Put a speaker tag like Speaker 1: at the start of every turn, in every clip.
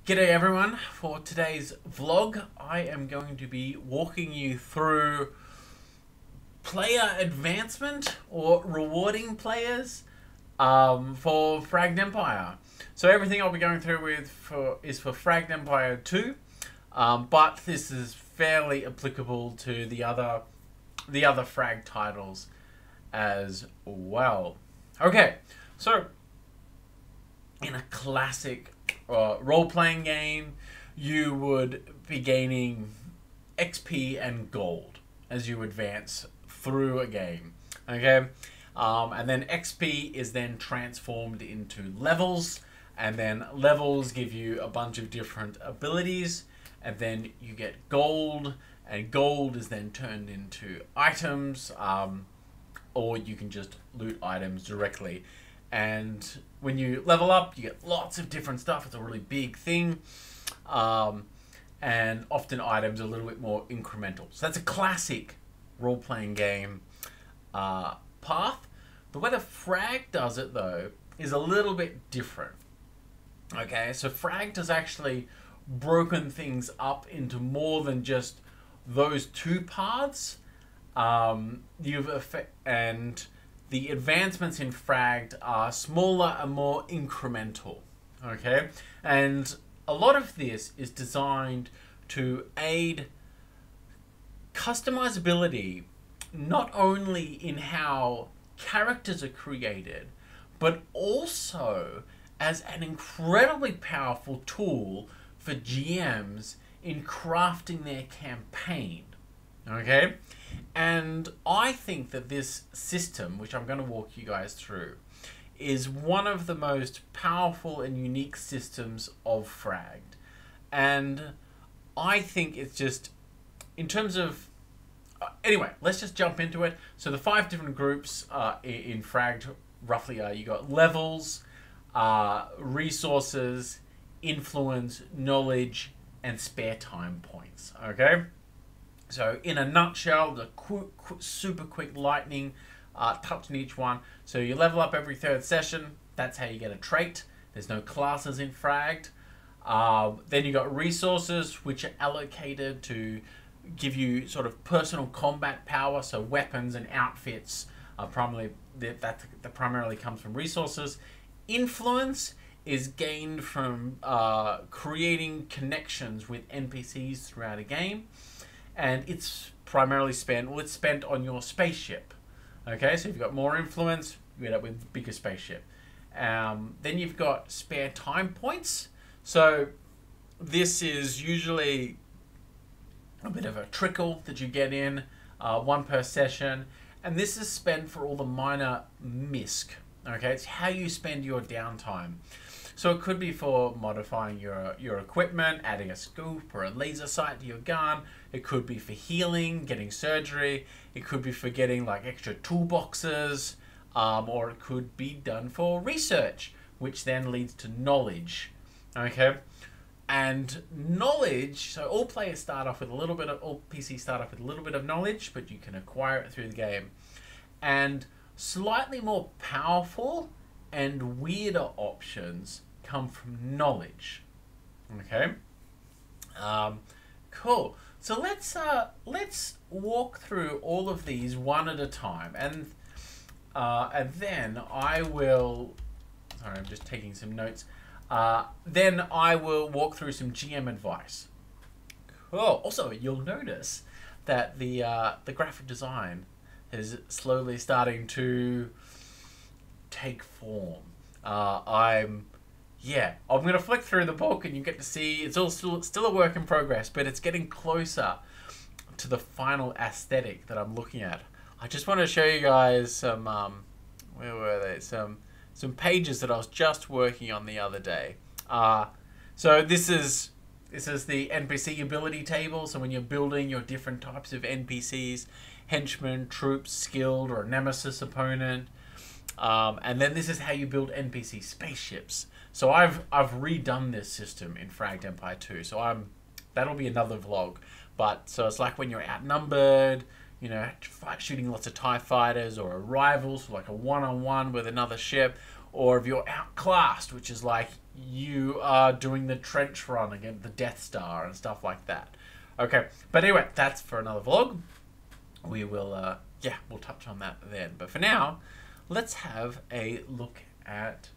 Speaker 1: G'day everyone, for today's vlog I am going to be walking you through player advancement or rewarding players for Fragged Empire. So everything I'll be going through is for Fragged Empire 2, but this is fairly applicable to the other Frag titles as well. Okay, so in a classic role-playing game, you would be gaining XP and gold as you advance through a game. Okay, and then XP is then transformed into levels, and then levels give you a bunch of different abilities, and then you get gold, and gold is then turned into items, or you can just loot items directly. And when you level up, you get lots of different stuff. It's a really big thing. And often items are a little bit more incremental. So that's a classic role-playing game path. The way the Frag does it, though, is a little bit different. Okay, so Frag has actually broken things up into more than just those two paths. And the advancements in Fragged are smaller and more incremental, okay? And a lot of this is designed to aid customizability, not only in how characters are created, but also as an incredibly powerful tool for GMs in crafting their campaign, okay? And I think that this system, which I'm going to walk you guys through, is one of the most powerful and unique systems of Fragged. And I think it's just, in terms of... anyway, let's just jump into it. So the 5 different groups in Fragged roughly are, you got levels, resources, influence, knowledge, and spare time points, okay? So in a nutshell, the super quick lightning touch on each one. So you level up every 3rd session. That's how you get a trait. There's no classes in Fragged. Then you got resources, which are allocated to give you sort of personal combat power. So weapons and outfits are that primarily comes from resources. Influence is gained from creating connections with NPCs throughout a game. And it's primarily spent on your spaceship. Okay, so you've got more influence, you end up with a bigger spaceship. Then you've got spare time points. So this is usually a bit of a trickle that you get in, 1 per session. And this is spent for all the minor misc. Okay, it's how you spend your downtime. So it could be for modifying your equipment, adding a scope or a laser sight to your gun. It could be for healing, getting surgery. It could be for getting like extra toolboxes, or it could be done for research, which then leads to knowledge. Okay, and knowledge. So all players start off with a little bit of, all PCs start off with a little bit of knowledge, but you can acquire it through the game. And slightly more powerful and weirder options come from knowledge. Okay, cool. So let's walk through all of these one at a time, and then I will. Sorry, I'm just taking some notes. Then I will walk through some GM advice. Cool. Also, you'll notice that the graphic design is slowly starting to take form. I'm gonna flick through the book and you get to see it's all still a work in progress, but it's getting closer to the final aesthetic that I'm looking at. I just want to show you guys some where were they? Some pages that I was just working on the other day. So this is the NPC ability table. So when you're building your different types of NPCs, henchmen, troops, skilled, or a nemesis opponent. And then this is how you build NPC spaceships. So I've redone this system in Fragged Empire 2. So that'll be another vlog. But so it's like when you're outnumbered, you know, shooting lots of TIE fighters, or rivals, like a one-on-one with another ship, or if you're outclassed, which is like you are doing the trench run against the Death Star and stuff like that. Okay, but anyway, that's for another vlog. We will, yeah, we'll touch on that then. But for now, let's have a look at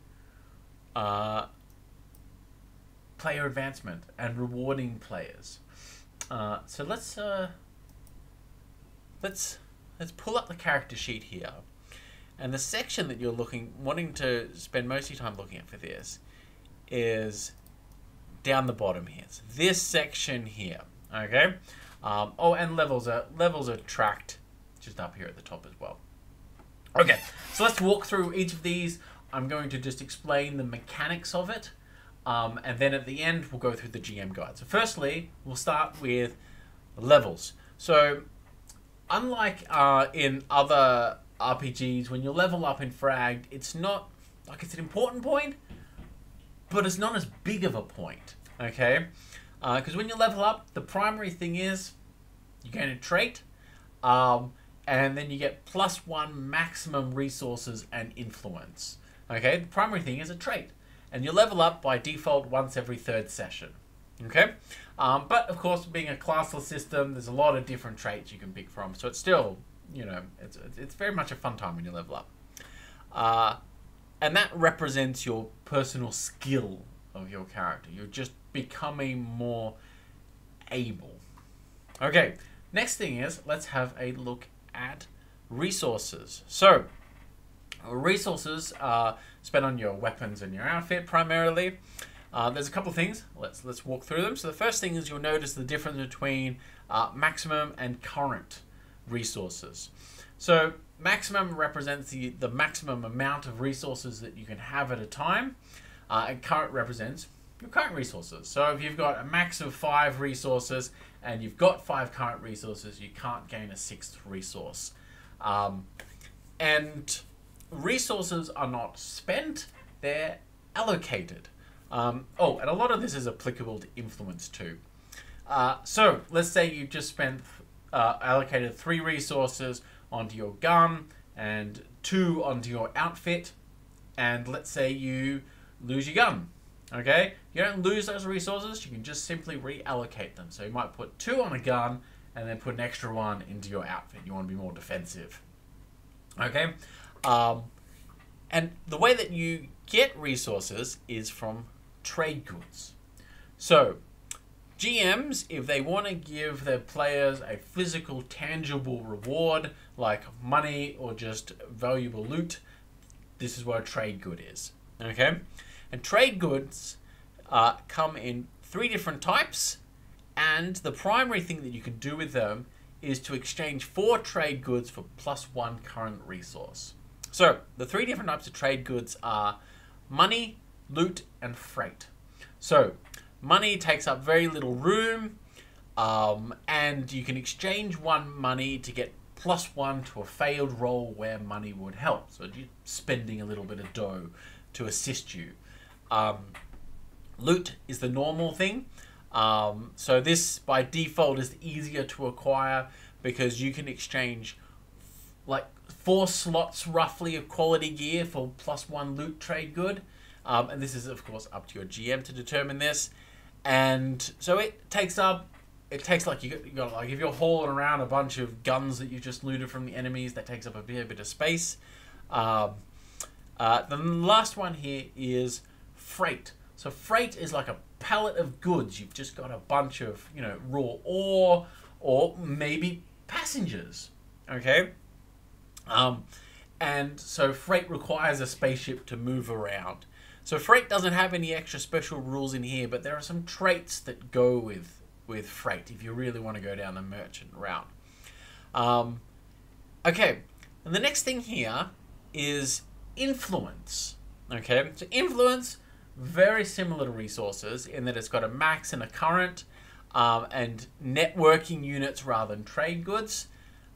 Speaker 1: player advancement and rewarding players. So let's pull up the character sheet here, and the section that you're wanting to spend most of your time looking at for this is down the bottom here. So this section here, okay. Oh, and levels are tracked just up here at the top as well. Okay, so let's walk through each of these. I'm going to just explain the mechanics of it, and then at the end we'll go through the GM guide. So firstly, we'll start with levels. So unlike in other RPGs, when you level up in Fragged, it's not like it's an important point, but it's not as big of a point, okay? Because when you level up, the primary thing is you gain a trait, and then you get +1 maximum resources and influence. Okay, the primary thing is a trait, and you level up by default once every 3rd session. Okay, but of course, being a classless system, there's a lot of different traits you can pick from. So it's still, you know, it's very much a fun time when you level up, and that represents your personal skill of your character. You're just becoming more able. Okay, next thing is let's have a look at resources. So resources are spent on your weapons and your outfit primarily. There's a couple of things. Let's walk through them. So the first thing is you'll notice the difference between maximum and current resources. So maximum represents the maximum amount of resources that you can have at a time, and current represents your current resources. So if you've got a max of 5 resources and you've got 5 current resources, you can't gain a 6th resource. And resources are not spent, they're allocated. Oh, and a lot of this is applicable to influence too. So let's say you just spent allocated 3 resources onto your gun and 2 onto your outfit, and let's say you lose your gun. Okay, you don't lose those resources, you can just simply reallocate them. So you might put 2 on a gun and then put an extra 1 into your outfit. You want to be more defensive. Okay, and the way that you get resources is from trade goods. So GMs, if they want to give their players a physical, tangible reward like money or just valuable loot, this is what a trade good is. Okay, and trade goods come in 3 different types, and the primary thing that you can do with them is to exchange 4 trade goods for +1 current resource. So the 3 different types of trade goods are money, loot, and freight. So money takes up very little room, and you can exchange 1 money to get +1 to a failed roll where money would help. So you're spending a little bit of dough to assist you. Loot is the normal thing. So this by default is easier to acquire because you can exchange like 4 slots roughly of quality gear for +1 loot trade good. And this is of course up to your GM to determine this. And so it takes like you got like if you're hauling around a bunch of guns that you just looted from the enemies, that takes up a bit of space. The last one here is freight. So freight is like a pallet of goods. You've just got a bunch of, you know, raw ore or maybe passengers. Okay. And so freight requires a spaceship to move around. So freight doesn't have any extra special rules in here, but there are some traits that go with freight if you really want to go down the merchant route. Okay, and the next thing here is influence. Okay, so influence, very similar to resources in that it's got a max and a current, and networking units rather than trade goods.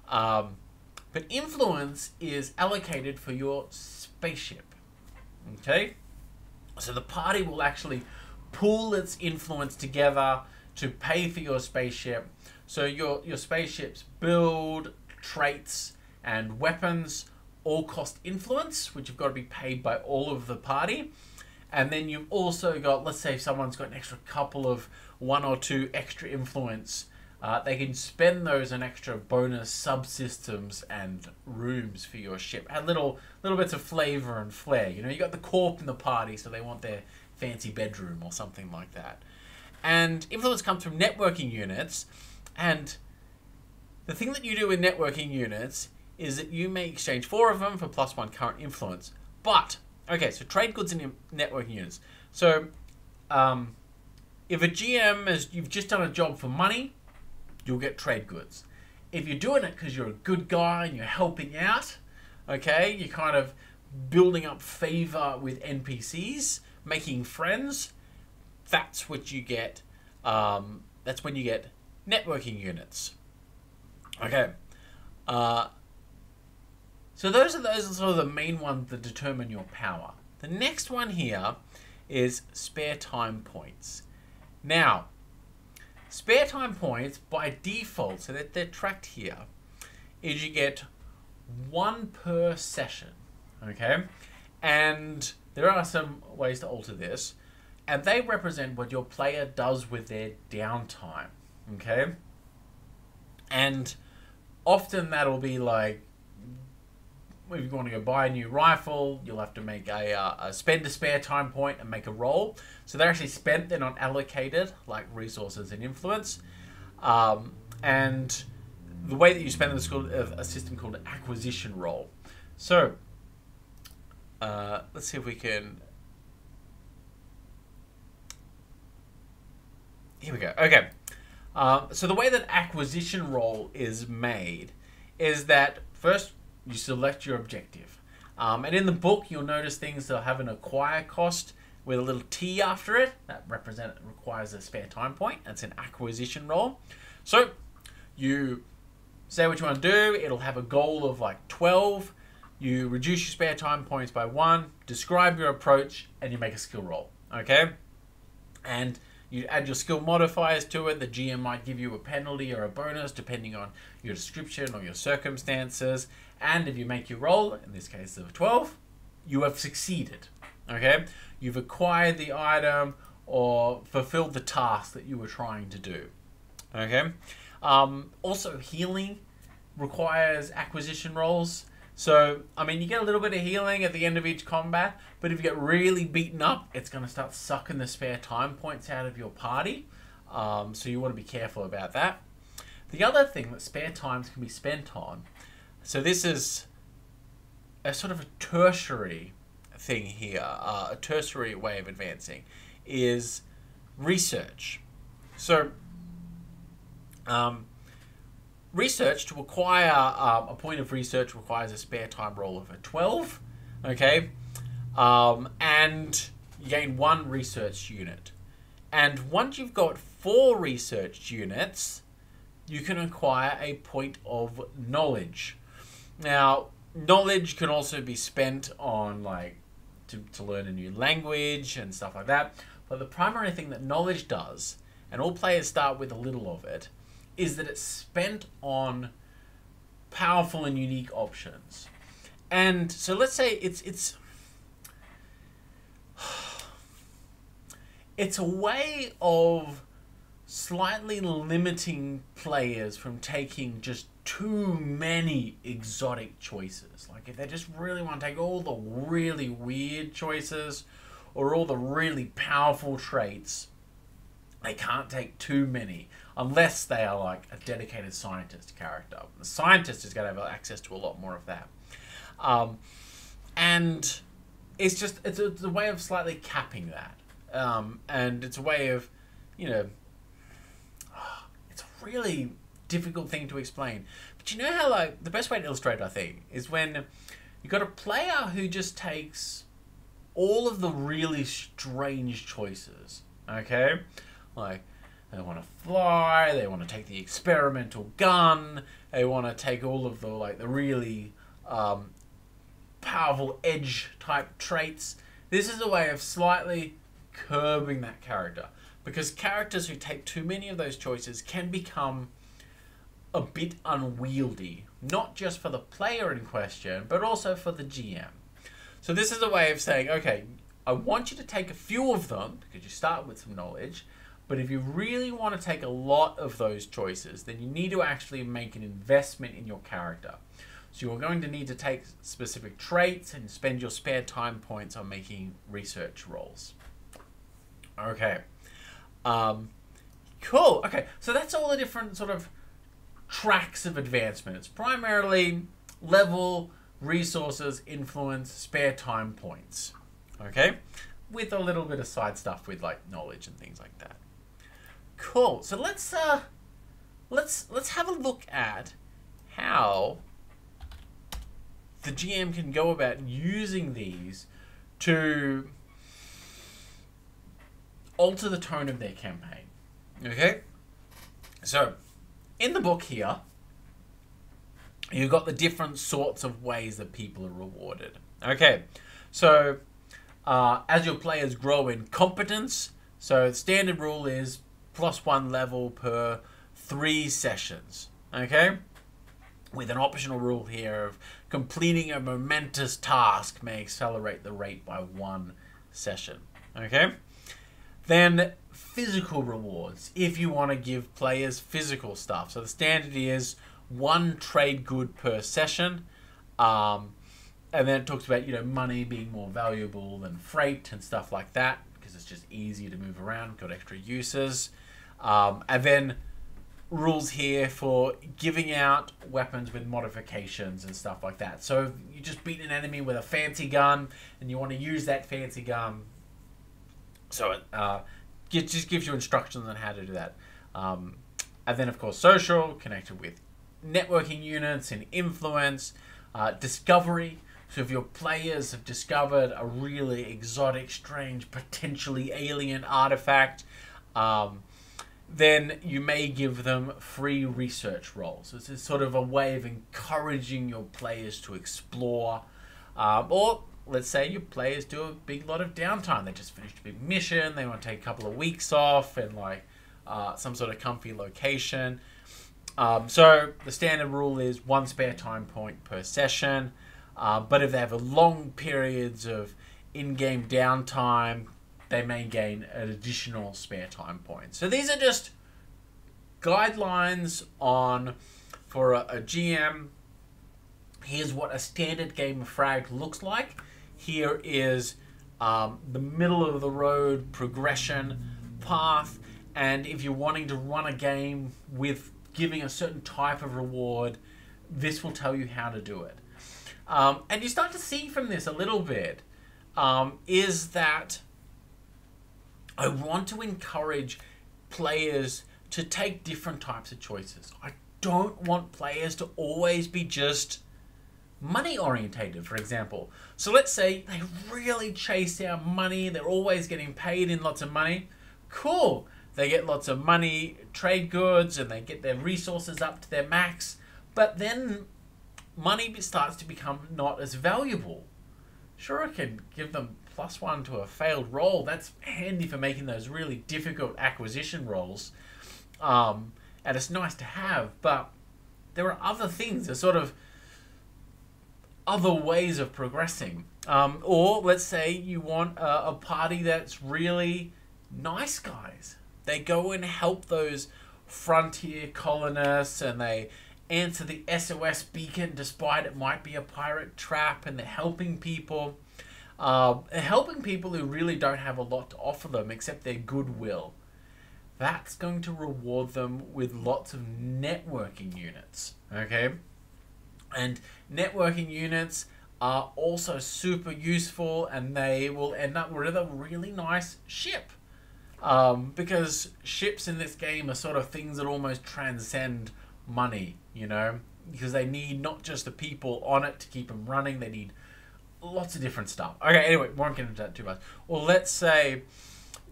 Speaker 1: But influence is allocated for your spaceship. Okay, so the party will actually pool its influence together to pay for your spaceship. So your spaceship's build, traits, and weapons all cost influence, which have got to be paid by all of the party. And then you've also got, let's say if someone's got an extra couple of 1 or 2 extra influence, they can spend those on extra bonus subsystems and rooms for your ship. Add little bits of flavor and flair. You know, you got the corp in the party, so they want their fancy bedroom or something like that. And influence comes from networking units, and the thing that you do with networking units is that you may exchange 4 of them for +1 current influence. But, okay, so trade goods in networking units. So, if a GM you've just done a job for money, you'll get trade goods. If you're doing it because you're a good guy and you're helping out, okay, you're kind of building up favor with NPCs, making friends, that's what you get. That's when you get networking units. Okay. So those are sort of the main ones that determine your power. The next one here is spare time points. Now, spare time points by default, so that they're tracked here, is you get 1 per session. Okay? And there are some ways to alter this. And they represent what your player does with their downtime. Okay? And often that'll be like, if you want to go buy a new rifle, you'll have to make spend a spare time point and make a roll. So they're actually spent, they're not allocated, like resources and influence. And the way that you spend them is called a system called acquisition roll. So, let's see if we can... Here we go. Okay. So the way that acquisition roll is made is that first you select your objective. And in the book, you'll notice things that have an acquire cost with a little T after it. That requires a spare time point. That's an acquisition roll. So you say what you want to do. It'll have a goal of like 12. You reduce your spare time points by 1, describe your approach, and you make a skill roll. Okay? And you add your skill modifiers to it. The GM might give you a penalty or a bonus depending on your description or your circumstances. And if you make your roll, in this case of 12, you have succeeded. Okay? You've acquired the item or fulfilled the task that you were trying to do. Okay? Also, healing requires acquisition rolls. So, I mean, you get a little bit of healing at the end of each combat, but if you get really beaten up, it's going to start sucking the spare time points out of your party. So you want to be careful about that. The other thing that spare times can be spent on, so this is a sort of a tertiary thing here, a tertiary way of advancing, is research. So, research, to acquire a point of research, requires a spare time roll of a 12, okay? And you gain 1 research unit. And once you've got 4 research units, you can acquire a point of knowledge. Now, knowledge can also be spent on, like, to learn a new language and stuff like that. But the primary thing that knowledge does, and all players start with a little of it, is that it's spent on powerful and unique options. And so let's say it's a way of slightly limiting players from taking just too many exotic choices. Like if they just really want to take all the really weird choices or all the really powerful traits, they can't take too many unless they are like a dedicated scientist character. The scientist is going to have access to a lot more of that. And it's a way of slightly capping that. And it's a way of, you know, it's a really difficult thing to explain. But you know how, like, the best way to illustrate it, I think, is when you've got a player who just takes all of the really strange choices, okay? Like, they want to fly, they want to take the experimental gun, they want to take all of the, like, the really powerful edge type traits. This is a way of slightly curbing that character, because characters who take too many of those choices can become a bit unwieldy, not just for the player in question, but also for the GM. So this is a way of saying, okay, I want you to take a few of them because you start with some knowledge. But if you really want to take a lot of those choices, then you need to actually make an investment in your character. So you're going to need to take specific traits and spend your spare time points on making research rolls. Okay. Cool. Okay, so that's all the different sort of tracks of advancement. It's primarily level, resources, influence, spare time points. Okay? With a little bit of side stuff with like knowledge and things like that. Cool. So let's have a look at how the GM can go about using these to alter the tone of their campaign. Okay? So, in the book here, you've got the different sorts of ways that people are rewarded. Okay, so as your players grow in competence, so the standard rule is +1 level per 3 sessions. Okay? With an optional rule here of completing a momentous task may accelerate the rate by 1 session. Okay? Then physical rewards, if you want to give players physical stuff. So the standard is 1 trade good per session. And then it talks about, you know, money being more valuable than freight and stuff like that, because it's just easier to move around, got extra uses. And then rules here for giving out weapons with modifications and stuff like that. So if you just beat an enemy with a fancy gun and you want to use that fancy gun, so it just gives you instructions on how to do that. And then, of course, social, connected with networking units and influence, discovery. So if your players have discovered a really exotic, strange, potentially alien artifact, then you may give them free research rolls. So it's sort of a way of encouraging your players to explore. Or let's say your players do a big lot of downtime. They just finished a big mission. They want to take a couple of weeks off in like some sort of comfy location. So the standard rule is 1 spare time point per session. But if they have a long periods of in-game downtime, they may gain an additional spare time point. So these are just guidelines on for a GM. Here's what a standard game of Fragged looks like. Here is the middle of the road progression path, and if you're wanting to run a game with giving a certain type of reward, this will tell you how to do it. And you start to see from this a little bit is that I want to encourage players to take different types of choices. I don't want players to always be just money orientated, for example. So let's say they really chase down money. They're always getting paid in lots of money. Cool. They get lots of money, trade goods, and they get their resources up to their max. But then money starts to become not as valuable. Sure, I can give them +1 to a failed roll. That's handy for making those really difficult acquisition rolls. And it's nice to have, but there are other things. There's sort of other ways of progressing. Or let's say you want a party that's really nice guys. They go and help those frontier colonists and they answer the SOS beacon despite it might be a pirate trap, and they're helping people. Helping people who really don't have a lot to offer them except their goodwill. That's going to reward them with lots of networking units, okay? And networking units are also super useful, and they will end up with a really nice ship. Because ships in this game are sort of things that almost transcend money, you know? Because they need not just the people on it to keep them running, they need lots of different stuff. Okay, anyway, won't get into that too much. Well, let's say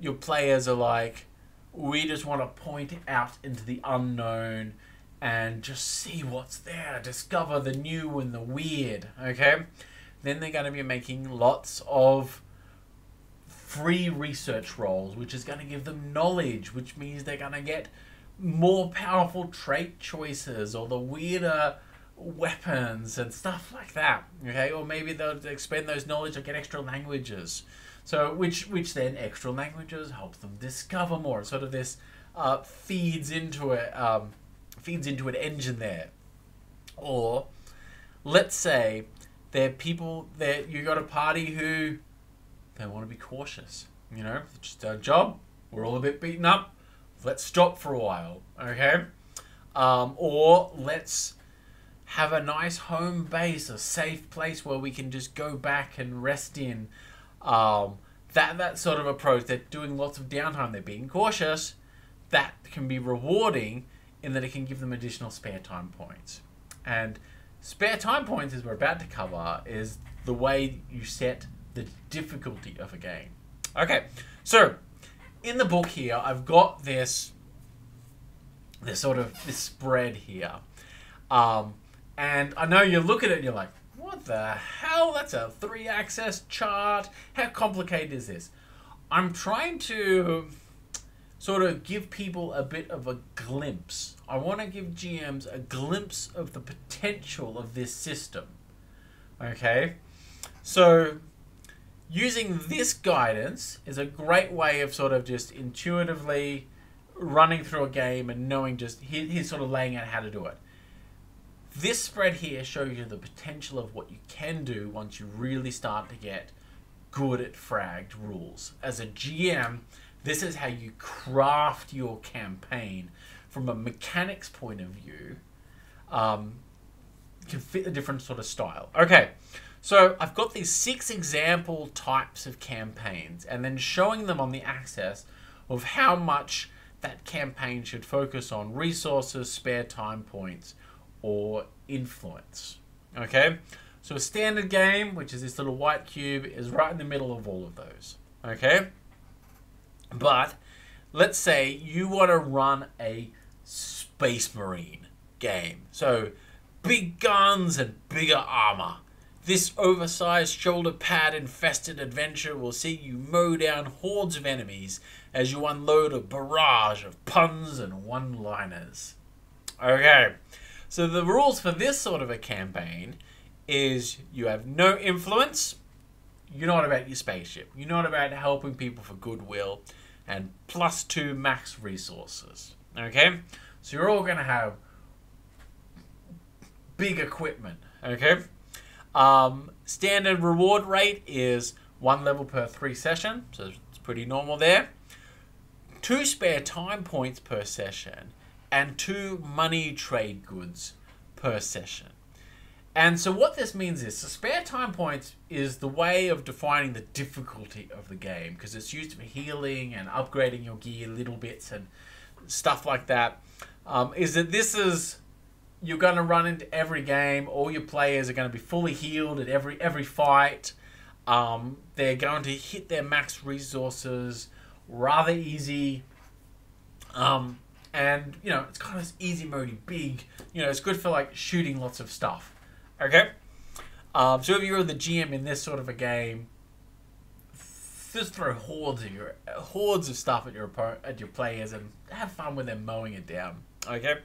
Speaker 1: your players are like, we just want to point out into the unknown and just see what's there, discover the new and the weird, okay? Then they're going to be making lots of free research rolls, which is going to give them knowledge, which means they're going to get more powerful trait choices or the weirder weapons and stuff like that, okay? Or maybe they'll expend those knowledge or get extra languages. So which then extra languages helps them discover more. Sort of this feeds into an engine there. Or let's say there are people that you got a party who they want to be cautious. You know, it's just our job. We're all a bit beaten up. Let's stop for a while, okay? Or let's have a nice home base, a safe place where we can just go back and rest in. That sort of approach. They're doing lots of downtime. They're being cautious. That can be rewarding in that it can give them additional spare time points. And spare time points, as we're about to cover, is the way you set the difficulty of a game. Okay, so in the book here, I've got this spread here. And I know you look at it and you're like, what the hell? That's a 3-axis chart. How complicated is this? I'm trying to sort of give people a bit of a glimpse. I want to give GMs a glimpse of the potential of this system. Okay? So using this guidance is a great way of sort of just intuitively running through a game and knowing just, he's sort of laying out how to do it. This spread here shows you the potential of what you can do once you really start to get good at fragged rules. As a GM, this is how you craft your campaign from a mechanics point of view. Can fit a different sort of style. Okay, so I've got these 6 example types of campaigns and then showing them on the axis of how much that campaign should focus on resources, spare time points, or influence. Okay, so a standard game, which is this little white cube, is right in the middle of all of those. Okay, but let's say you want to run a Space Marine game. So big guns and bigger armor. This oversized shoulder pad infested adventure will see you mow down hordes of enemies as you unload a barrage of puns and one-liners. Okay, so the rules for this sort of a campaign is you have no influence, you're not about your spaceship, you're not about helping people for goodwill, and +2 max resources. Okay, so you're all going to have big equipment. Okay, standard reward rate is 1 level per 3 session, so it's pretty normal there. 2 spare time points per session, and 2 money trade goods per session. And so what this means is, so spare time points is the way of defining the difficulty of the game, because it's used for healing and upgrading your gear little bits and stuff like that. Is that this is, you're going to run into every game, all your players are going to be fully healed at every fight. They're going to hit their max resources rather easy. And, you know, it's kind of this easy mode, big, you know, it's good for like shooting lots of stuff. Okay? So if you're the GM in this sort of a game, just throw hordes of stuff at your players and have fun with them mowing it down. Okay?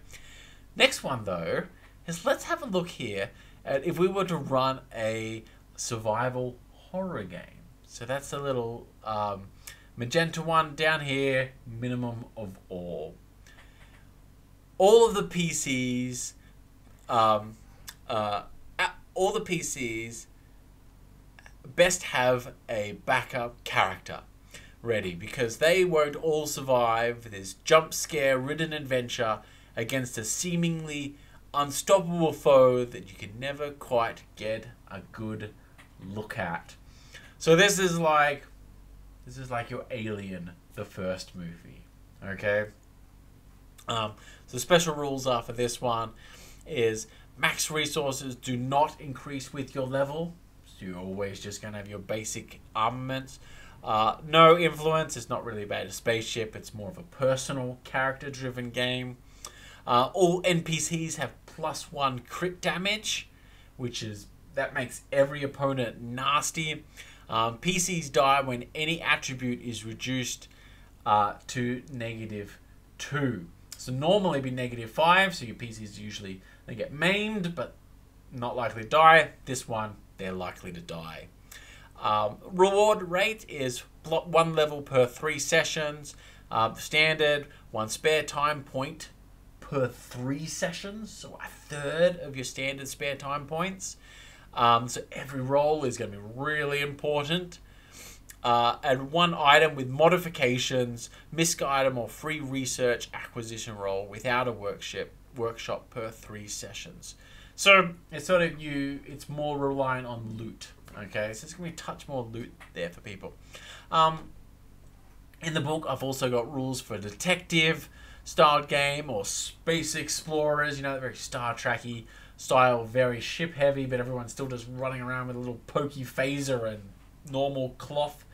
Speaker 1: Next one though is, let's have a look here at if we were to run a survival horror game. So that's a little magenta one down here, minimum of all. All of the PCs, best have a backup character ready, because they won't all survive this jump scare ridden adventure against a seemingly unstoppable foe that you can never quite get a good look at. So this is like your Alien, the first movie. Okay? So special rules are for this one is max resources do not increase with your level. So you're always just going to have your basic armaments. No influence. It's not really about a spaceship. It's more of a personal character-driven game. All NPCs have +1 crit damage, that makes every opponent nasty. PCs die when any attribute is reduced to -2. So normally be -5, so your PCs usually, they get maimed, but not likely to die. This one, they're likely to die. Reward rate is 1 level per 3 sessions. Standard, 1 spare time point per 3 sessions. So a third of your standard spare time points. So every roll is going to be really important. And 1 item with modifications, misc item or free research acquisition roll without a workshop per 3 sessions. So it's sort of it's more reliant on loot. Okay, so it's going to be a touch more loot there for people. In the book, I've also got rules for detective style game or space explorers. You know, very Star Trek-y style, very ship heavy, but everyone's still just running around with a little pokey phaser and normal cloth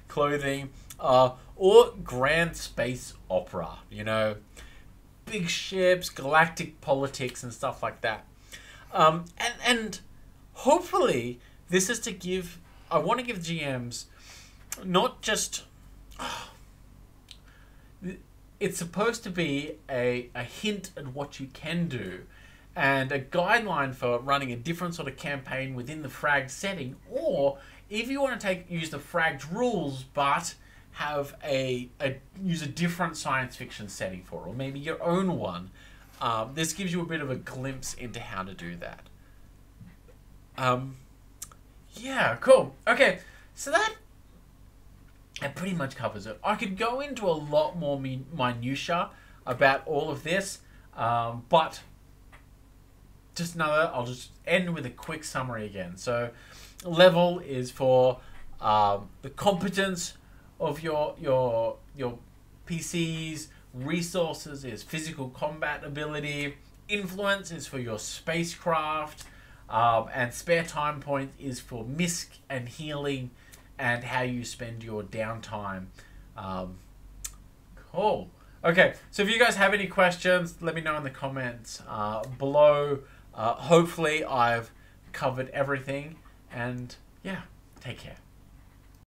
Speaker 1: clothing. Or grand space opera. You know, big ships, galactic politics, and stuff like that. And hopefully this is to give. I want to give GMs not just. It's supposed to be a hint at what you can do and a guideline for running a different sort of campaign within the Fragged setting, or if you want to use the Fragged rules but have use a different science fiction setting for it, or maybe your own one. This gives you a bit of a glimpse into how to do that. Yeah, cool. Okay, so that pretty much covers it. I could go into a lot more minutia about all of this, but I'll just end with a quick summary again. So, level is for the competence of your PCs. Resources is physical combat ability. Influence is for your spacecraft. And spare time point is for misc and healing and how you spend your downtime. Cool. Okay, so if you guys have any questions, let me know in the comments below. Hopefully I've covered everything. And yeah, take care.